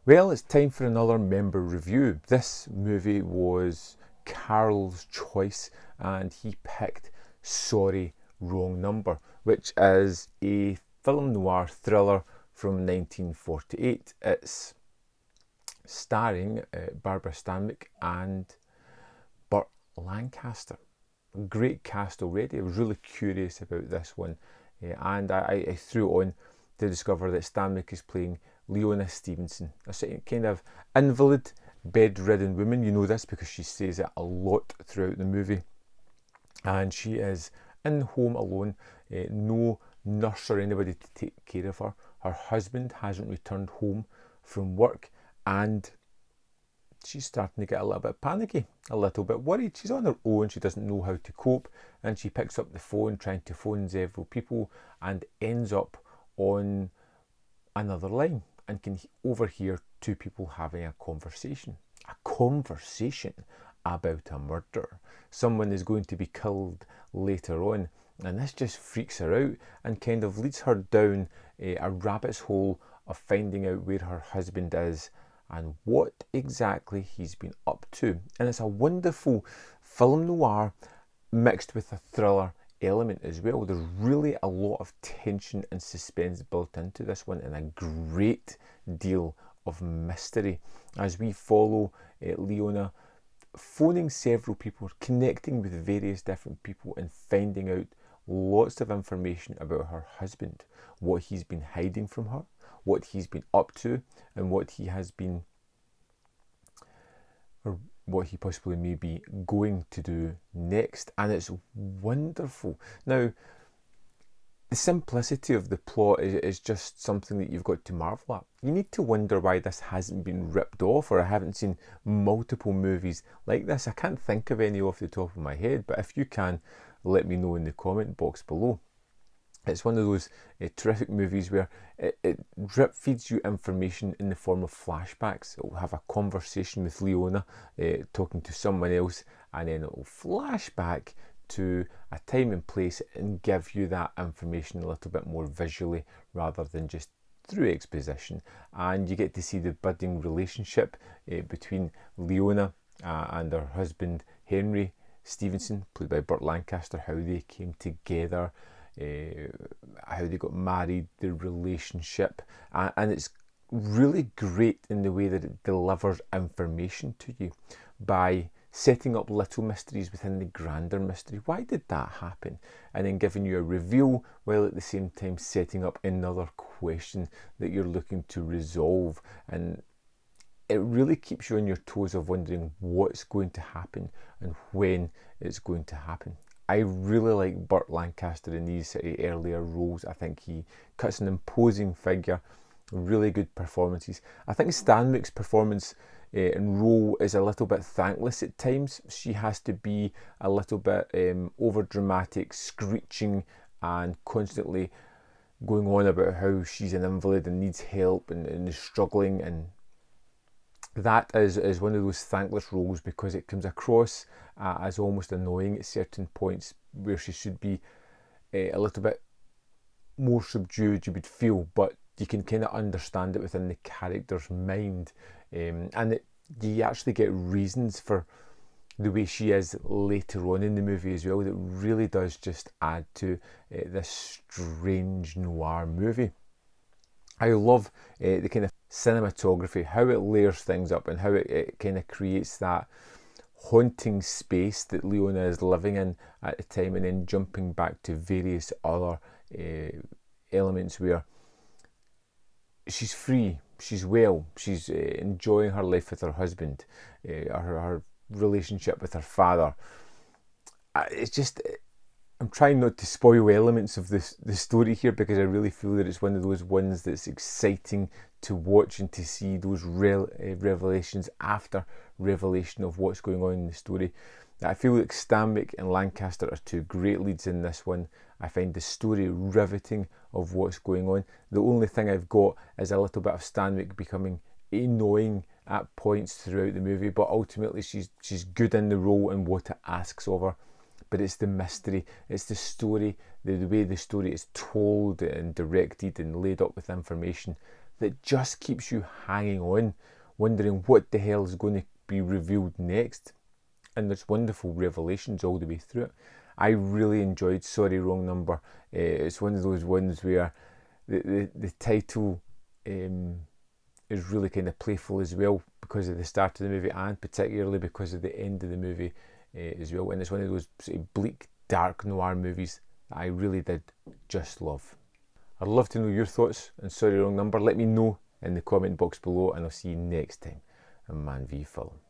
Well, it's time for another member review. This movie was Carol's choice and he picked Sorry, Wrong Number, which is a film noir thriller from 1948. It's starring Barbara Stanwyck and Burt Lancaster. Great cast already. I was really curious about this one, and I threw it on to discover that Stanwyck is playing Leona Stevenson, a kind of invalid, bedridden woman. You know this because she says it a lot throughout the movie. And she is in home alone, no nurse or anybody to take care of her. Her husband hasn't returned home from work, and she's starting to get a little bit panicky, a little bit worried. She's on her own, she doesn't know how to cope, and she picks up the phone trying to phone several people and ends up on another line and can overhear two people having a conversation. A conversation about a murder. Someone is going to be killed later on, and this just freaks her out and kind of leads her down a rabbit's hole of finding out where her husband is and what exactly he's been up to. And it's a wonderful film noir mixed with a thriller element as well. There's really a lot of tension and suspense built into this one, and a great deal of mystery as we follow Leona phoning several people, connecting with various different people and finding out lots of information about her husband, what he's been hiding from her, what he's been up to, and what he has been, or what he possibly may be going to do next. And it's wonderful. Now, the simplicity of the plot is just something that you've got to marvel at. You need to wonder why this hasn't been ripped off, or I haven't seen multiple movies like this. I can't think of any off the top of my head, but if you can, let me know in the comment box below. It's one of those terrific movies where it drip feeds you information in the form of flashbacks. It will have a conversation with Leona talking to someone else, and then it will flash back to a time and place and give you that information a little bit more visually rather than just through exposition. And you get to see the budding relationship between Leona and her husband Henry Stevenson, played by Burt Lancaster, how they came together, how they got married, their relationship, and it's really great in the way that it delivers information to you by setting up little mysteries within the grander mystery. Why did that happen? And then giving you a reveal while at the same time setting up another question that you're looking to resolve. And it really keeps you on your toes of wondering what's going to happen and when it's going to happen. I really like Burt Lancaster in these earlier roles. I think he cuts an imposing figure, really good performances. I think Stanwyck's performance and role is a little bit thankless at times. She has to be a little bit over dramatic, screeching and constantly going on about how she's an invalid and needs help and is struggling, and that is one of those thankless roles because it comes across as almost annoying at certain points where she should be a little bit more subdued, you would feel, but you can kind of understand it within the character's mind, and you actually get reasons for the way she is later on in the movie as well that really does just add to this strange noir movie. I love the kind of cinematography, how it layers things up and how it kind of creates that haunting space that Leona is living in at the time, and then jumping back to various other elements where she's free, she's well, she's enjoying her life with her husband, her relationship with her father. It's just, I'm trying not to spoil elements of the story here because I really feel that it's one of those ones that's exciting to watch and to see those revelations after revelation of what's going on in the story. I feel like Stanwyck and Lancaster are two great leads in this one. I find the story riveting of what's going on. The only thing I've got is a little bit of Stanwyck becoming annoying at points throughout the movie, but ultimately she's good in the role and what it asks of her. But it's the mystery, it's the story, the way the story is told and directed and laid up with information that just keeps you hanging on, wondering what the hell is going to be revealed next. And there's wonderful revelations all the way through it. I really enjoyed Sorry Wrong Number. It's one of those ones where the title is really kind of playful as well, because of the start of the movie and particularly because of the end of the movie as well. And it's one of those sort of bleak, dark noir movies that I really did just love. I'd love to know your thoughts on Sorry Wrong Number. Let me know in the comment box below, and I'll see you next time on Man v Film.